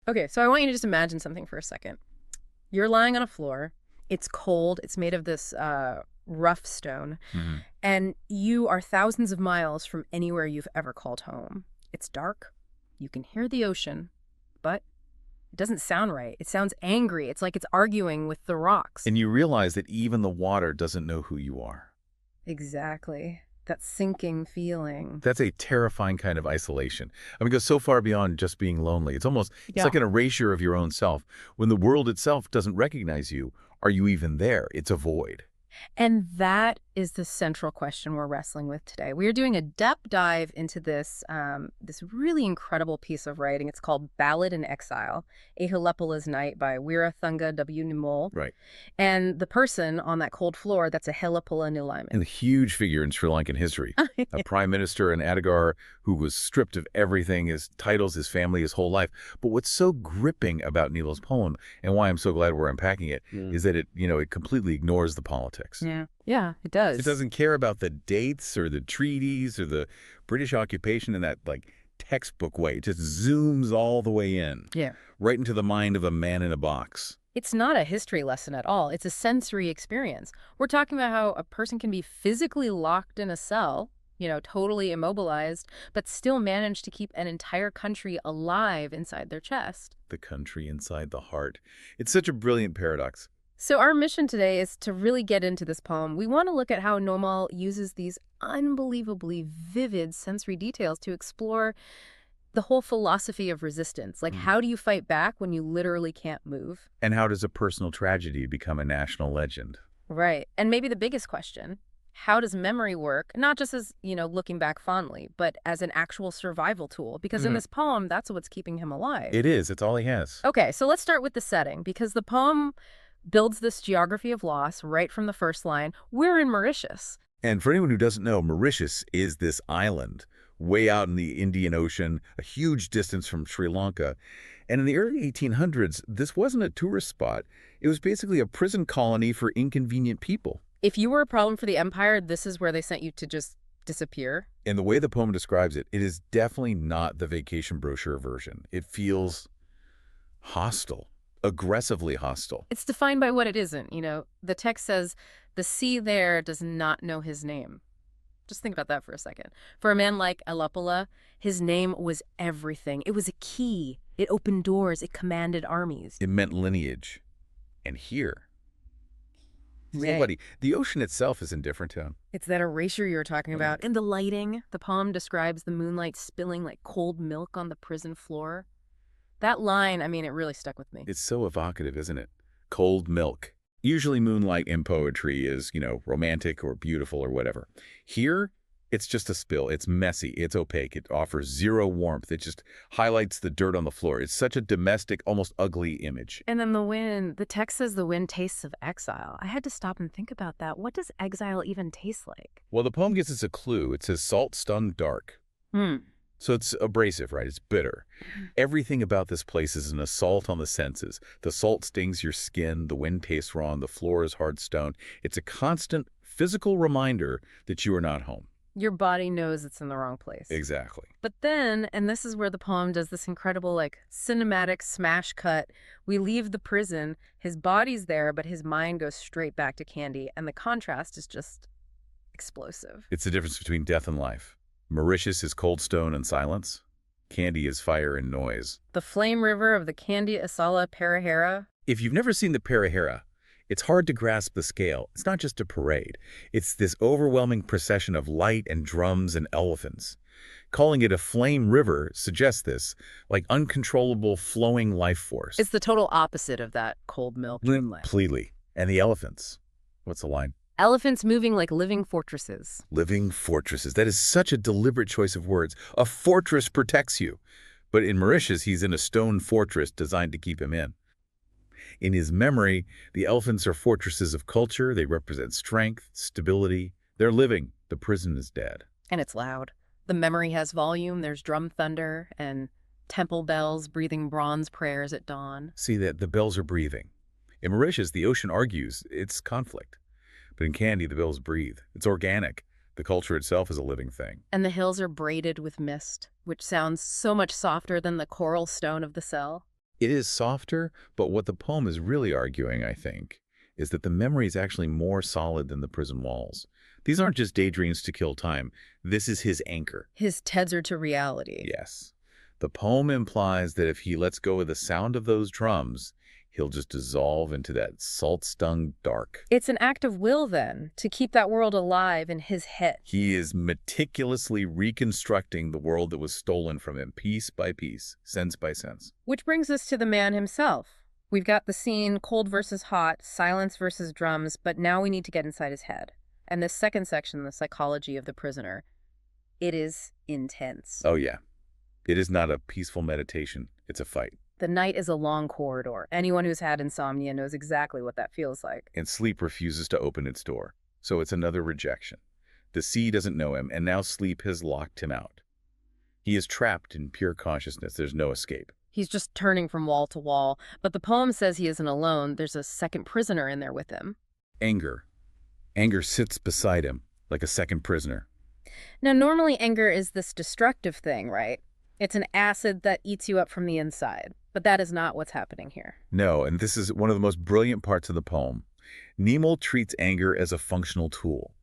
Okay, so I want you to just imagine something for a second. You're lying on a floor. It's cold. It's made of this rough stone. Hmm. And you are thousands of miles from anywhere you've ever called home. It's dark. You can hear the ocean, but it doesn't sound right. It sounds angry. It's like it's arguing with the rocks. And you realize that even the water doesn't know who you are. Exactly. That sinking feeling. That's a terrifying kind of isolation. I mean, it goes so far beyond just being lonely. It's Yeah. like an erasure of your own self. When the world itself doesn't recognize you, are you even there? It's a void. And that is the central question we're wrestling with today. We are doing a depth dive into this really incredible piece of writing. It's called Ballad in Exile, Ehelepola's Night by Weerathunga W. Nimol. Right. And the person on that cold floor, that's Ehelepola Nilame. And a huge figure in Sri Lankan history. A prime minister, an Adigar who was stripped of everything, his titles, his family, his whole life. But what's so gripping about Neil's poem, and why I'm so glad we're unpacking it, is that it completely ignores the politics. Yeah, it does. It doesn't care about the dates or the treaties or the British occupation in that, like, textbook way. It just zooms all the way in, Yeah. right into the mind of a man in a box. It's not a history lesson at all. It's a sensory experience. We're talking about how a person can be physically locked in a cell, totally immobilized, but still manage to keep an entire country alive inside their chest. The country inside the heart. It's such a brilliant paradox. So our mission today is to really get into this poem. We want to look at how Nomal uses these unbelievably vivid sensory details to explore the whole philosophy of resistance. Like, how do you fight back when you literally can't move? And how does a personal tragedy become a national legend? Right. And maybe the biggest question, how does memory work? Not just as, looking back fondly, but as an actual survival tool. Because in this poem, that's what's keeping him alive. It is. It's all he has. Okay, so let's start with the setting, because the poem builds this geography of loss right from the first line. We're in Mauritius. And for anyone who doesn't know, Mauritius is this island way out in the Indian Ocean, a huge distance from Sri Lanka. And in the early 1800s, this wasn't a tourist spot. It was basically a prison colony for inconvenient people. If you were a problem for the empire, this is where they sent you to just disappear. And the way the poem describes it, it is definitely not the vacation brochure version. It feels hostile, aggressively hostile. It's defined by what it isn't. The text says, the sea there does not know his name. Just think about that for a second. For a man like Ehelepola, his name was everything. It was a key. It opened doors. It commanded armies. It meant lineage. And here, Right. nobody. The ocean itself is indifferent to him. It's that erasure you were talking about. In the lighting, the poem describes the moonlight spilling like cold milk on the prison floor. That line, it really stuck with me. It's so evocative, isn't it? Cold milk. Usually moonlight in poetry is, romantic or beautiful or whatever. Here, it's just a spill. It's messy. It's opaque. It offers zero warmth. It just highlights the dirt on the floor. It's such a domestic, almost ugly image. And then the text says the wind tastes of exile. I had to stop and think about that. What does exile even taste like? Well, the poem gives us a clue. It says salt stung dark. So it's abrasive, right? It's bitter. Everything about this place is an assault on the senses. The salt stings your skin, the wind tastes wrong, the floor is hard stone. It's a constant physical reminder that you are not home. Your body knows it's in the wrong place. Exactly. But then, and this is where the poem does this incredible, cinematic smash cut. We leave the prison. His body's there, but his mind goes straight back to Candy. And the contrast is just explosive. It's the difference between death and life. Mauritius is cold stone and silence. Candy is fire and noise. The flame river of the Candy Asala Perahera. If you've never seen the Perahera, it's hard to grasp the scale. It's not just a parade. It's this overwhelming procession of light and drums and elephants. Calling it a flame river suggests this, like uncontrollable flowing life force. It's the total opposite of that cold milk dreamland. Completely. And the elephants. What's the line? Elephants moving like living fortresses. Living fortresses. That is such a deliberate choice of words. A fortress protects you. But in Mauritius, he's in a stone fortress designed to keep him in. In his memory, the elephants are fortresses of culture. They represent strength, stability. They're living. The prison is dead. And it's loud. The memory has volume. There's drum thunder and temple bells breathing bronze prayers at dawn. See that the bells are breathing. In Mauritius, the ocean argues it's conflict. But in Candy, the bells breathe. It's organic. The culture itself is a living thing. And the hills are braided with mist, which sounds so much softer than the coral stone of the cell. It is softer, but what the poem is really arguing, I think, is that the memory is actually more solid than the prison walls. These aren't just daydreams to kill time. This is his anchor. His tether to reality. Yes. The poem implies that if he lets go of the sound of those drums, he'll just dissolve into that salt-stung dark. It's an act of will, then, to keep that world alive in his head. He is meticulously reconstructing the world that was stolen from him, piece by piece, sense by sense. Which brings us to the man himself. We've got the scene, cold versus hot, silence versus drums, but now we need to get inside his head. And this second section, the psychology of the prisoner, it is intense. Oh, yeah. It is not a peaceful meditation. It's a fight. The night is a long corridor. Anyone who's had insomnia knows exactly what that feels like. And sleep refuses to open its door. So it's another rejection. The sea doesn't know him, and now sleep has locked him out. He is trapped in pure consciousness. There's no escape. He's just turning from wall to wall. But the poem says he isn't alone. There's a second prisoner in there with him. Anger. Anger sits beside him like a second prisoner. Now, normally anger is this destructive thing, right? It's an acid that eats you up from the inside. But that is not what's happening here. No, and this is one of the most brilliant parts of the poem. Nemo treats anger as a functional tool.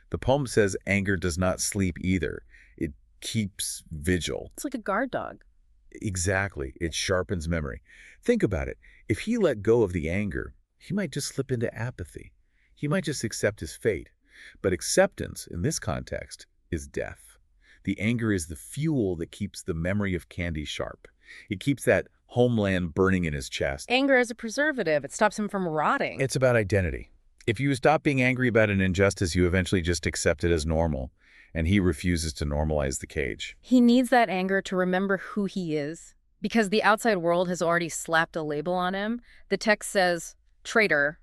The poem says anger does not sleep either. It keeps vigil. It's like a guard dog. Exactly. It sharpens memory. Think about it. If he let go of the anger, he might just slip into apathy. He might just accept his fate. But acceptance, in this context, is death. The anger is the fuel that keeps the memory of Candy sharp. It keeps that homeland burning in his chest. Anger is a preservative. It stops him from rotting. It's about identity. If you stop being angry about an injustice, you eventually just accept it as normal. And he refuses to normalize the cage. He needs that anger to remember who he is. Because the outside world has already slapped a label on him. The text says, traitor,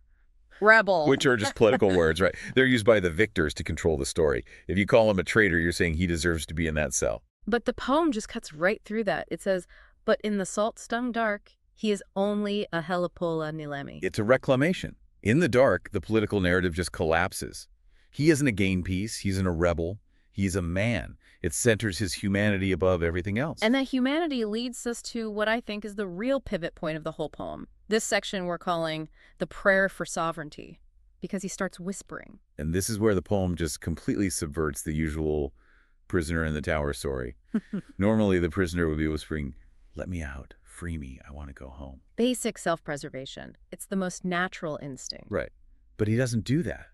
rebel. Which are just political words, right? They're used by the victors to control the story. If you call him a traitor, you're saying he deserves to be in that cell. But the poem just cuts right through that. It says, but in the salt-stung dark, he is only a Ehelepola Nilame. It's a reclamation. In the dark, the political narrative just collapses. He isn't a gain piece. He's a rebel. He's a man. It centers his humanity above everything else. And that humanity leads us to what I think is the real pivot point of the whole poem. This section we're calling the prayer for sovereignty, because he starts whispering. And this is where the poem just completely subverts the usual prisoner in the tower story. Normally, the prisoner would be whispering, "Let me out. Free me. I want to go home." Basic self-preservation. It's the most natural instinct. Right. But he doesn't do that.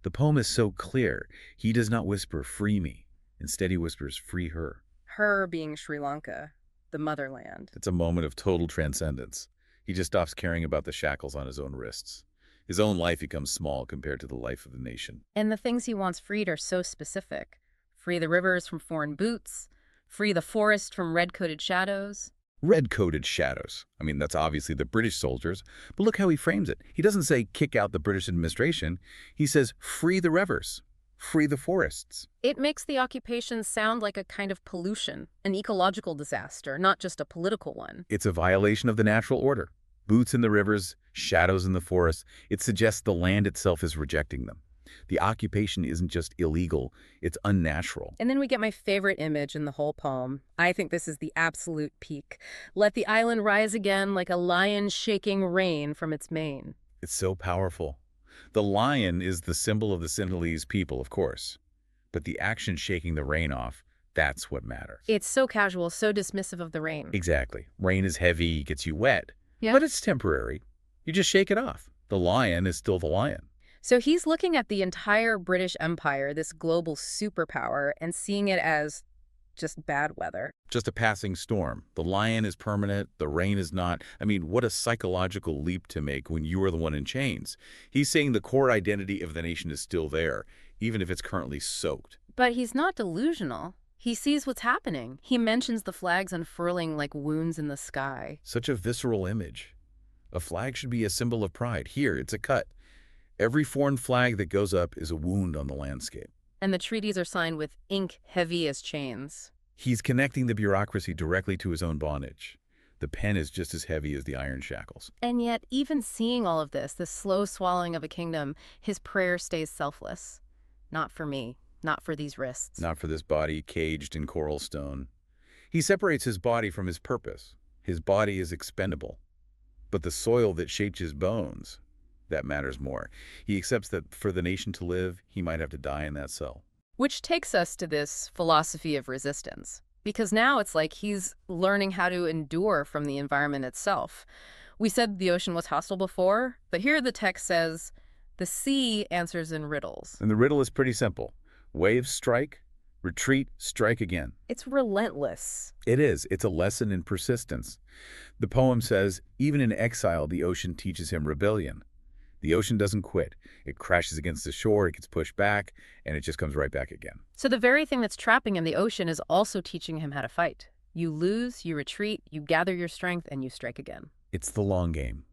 The poem is so clear. He does not whisper, "Free me." Instead, he whispers, "Free her." Her being Sri Lanka, the motherland. It's a moment of total transcendence. He just stops caring about the shackles on his own wrists. His own life becomes small compared to the life of the nation. And the things he wants freed are so specific. Free the rivers from foreign boots. Free the forest from red-coated shadows. Red-coated shadows. I mean, that's obviously the British soldiers, but look how he frames it. He doesn't say kick out the British administration. He says free the rivers, free the forests. It makes the occupation sound like a kind of pollution, an ecological disaster, not just a political one. It's a violation of the natural order. Boots in the rivers, shadows in the forests. It suggests the land itself is rejecting them. The occupation isn't just illegal, it's unnatural. And then we get my favorite image in the whole poem. I think this is the absolute peak. Let the island rise again like a lion shaking rain from its mane. It's so powerful. The lion is the symbol of the Sinhalese people, of course. But the action shaking the rain off, that's what matters. It's so casual, so dismissive of the rain. Exactly. Rain is heavy, gets you wet. Yeah. But it's temporary. You just shake it off. The lion is still the lion. So he's looking at the entire British Empire, this global superpower, and seeing it as just bad weather. Just a passing storm. The lion is permanent, the rain is not. I mean, what a psychological leap to make when you are the one in chains. He's saying the core identity of the nation is still there, even if it's currently soaked. But he's not delusional. He sees what's happening. He mentions the flags unfurling like wounds in the sky. Such a visceral image. A flag should be a symbol of pride. Here, it's a cut. Every foreign flag that goes up is a wound on the landscape. And the treaties are signed with ink heavy as chains. He's connecting the bureaucracy directly to his own bondage. The pen is just as heavy as the iron shackles. And yet, even seeing all of this slow swallowing of a kingdom, his prayer stays selfless. Not for me, not for these wrists. Not for this body caged in coral stone. He separates his body from his purpose. His body is expendable. But the soil that shaped his bones, that matters more. He accepts that for the nation to live, he might have to die in that cell. Which takes us to this philosophy of resistance. Because now it's like he's learning how to endure from the environment itself. We said the ocean was hostile before, but here the text says, the sea answers in riddles. And the riddle is pretty simple. Waves strike, retreat, strike again. It's relentless. It is. It's a lesson in persistence. The poem says, even in exile, the ocean teaches him rebellion. The ocean doesn't quit. It crashes against the shore, it gets pushed back, and it just comes right back again. So the very thing that's trapping him, the ocean, is also teaching him how to fight. You lose, you retreat, you gather your strength, and you strike again. It's the long game.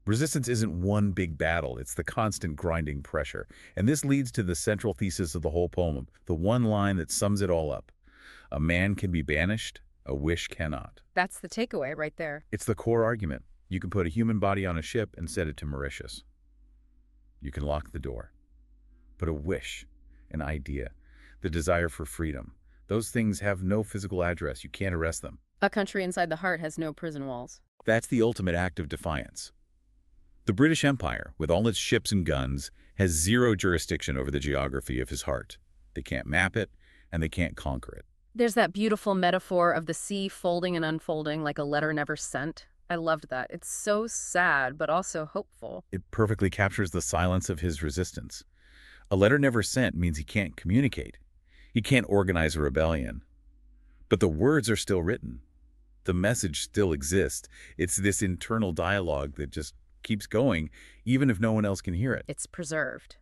Resistance isn't one big battle, it's the constant grinding pressure. And this leads to the central thesis of the whole poem, the one line that sums it all up. A man can be banished, a wish cannot. That's the takeaway right there. It's the core argument. You can put a human body on a ship and send it to Mauritius. You can lock the door. But a wish, an idea, the desire for freedom, those things have no physical address. You can't arrest them. A country inside the heart has no prison walls. That's the ultimate act of defiance. The British Empire, with all its ships and guns, has zero jurisdiction over the geography of his heart. They can't map it, and they can't conquer it. There's that beautiful metaphor of the sea folding and unfolding like a letter never sent. I loved that. It's so sad, but also hopeful. It perfectly captures the silence of his resistance. A letter never sent means he can't communicate. He can't organize a rebellion. But the words are still written. The message still exists. It's this internal dialogue that just keeps going, even if no one else can hear it. It's preserved.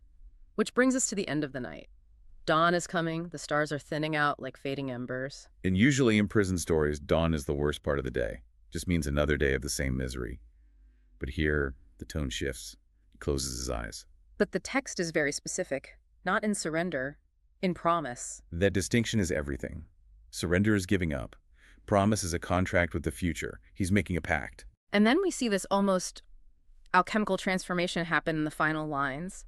Which brings us to the end of the night. Dawn is coming. The stars are thinning out like fading embers. And usually in prison stories, dawn is the worst part of the day. Just means another day of the same misery. But here, the tone shifts. He closes his eyes. But the text is very specific. Not in surrender, in promise. That distinction is everything. Surrender is giving up. Promise is a contract with the future. He's making a pact. And then we see this almost alchemical transformation happen in the final lines.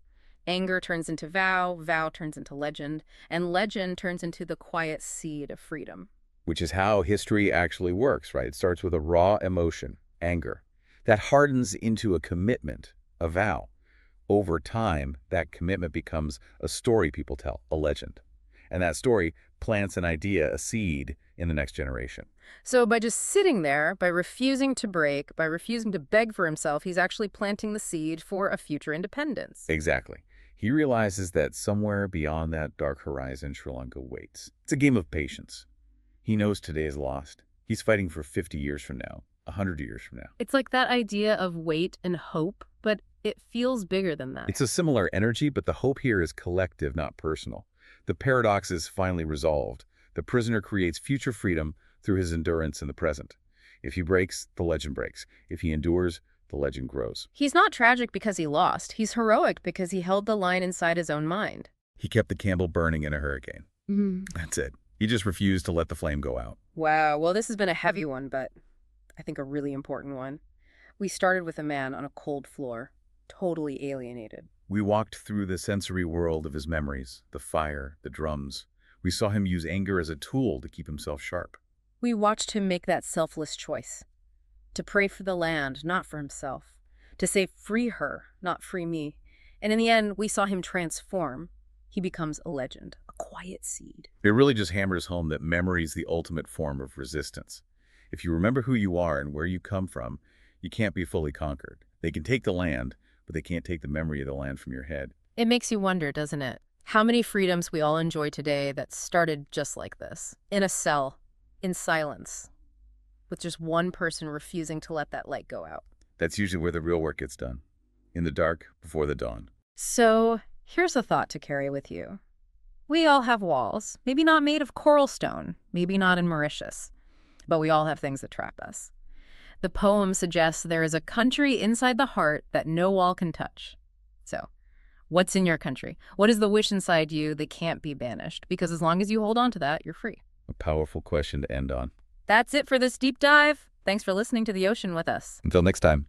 Anger turns into vow, vow turns into legend, and legend turns into the quiet seed of freedom. Which is how history actually works, right? It starts with a raw emotion, anger, that hardens into a commitment, a vow. Over time, that commitment becomes a story people tell, a legend. And that story plants an idea, a seed, in the next generation. So by just sitting there, by refusing to break, by refusing to beg for himself, he's actually planting the seed for a future independence. Exactly. He realizes that somewhere beyond that dark horizon, Sri Lanka waits. It's a game of patience. He knows today is lost. He's fighting for 50 years from now, 100 years from now. It's like that idea of wait and hope, but it feels bigger than that. It's a similar energy, but the hope here is collective, not personal. The paradox is finally resolved. The prisoner creates future freedom through his endurance in the present. If he breaks, the legend breaks. If he endures, the legend grows. He's not tragic because he lost. He's heroic because he held the line inside his own mind. He kept the candle burning in a hurricane. That's it. He just refused to let the flame go out. Wow. Well, this has been a heavy one, but I think a really important one. We started with a man on a cold floor, totally alienated. We walked through the sensory world of his memories, the fire, the drums. We saw him use anger as a tool to keep himself sharp. We watched him make that selfless choice. To pray for the land, not for himself. To say, free her, not free me. And in the end, we saw him transform. He becomes a legend, a quiet seed. It really just hammers home that memory is the ultimate form of resistance. If you remember who you are and where you come from, you can't be fully conquered. They can take the land, but they can't take the memory of the land from your head. It makes you wonder, doesn't it? How many freedoms we all enjoy today that started just like this, in a cell, in silence, with just one person refusing to let that light go out. That's usually where the real work gets done, in the dark, before the dawn. So here's a thought to carry with you. We all have walls, maybe not made of coral stone, maybe not in Mauritius, but we all have things that trap us. The poem suggests there is a country inside the heart that no wall can touch. So, what's in your country? What is the wish inside you that can't be banished? Because as long as you hold on to that, you're free. A powerful question to end on. That's it for this deep dive. Thanks for listening to The Ocean with us. Until next time.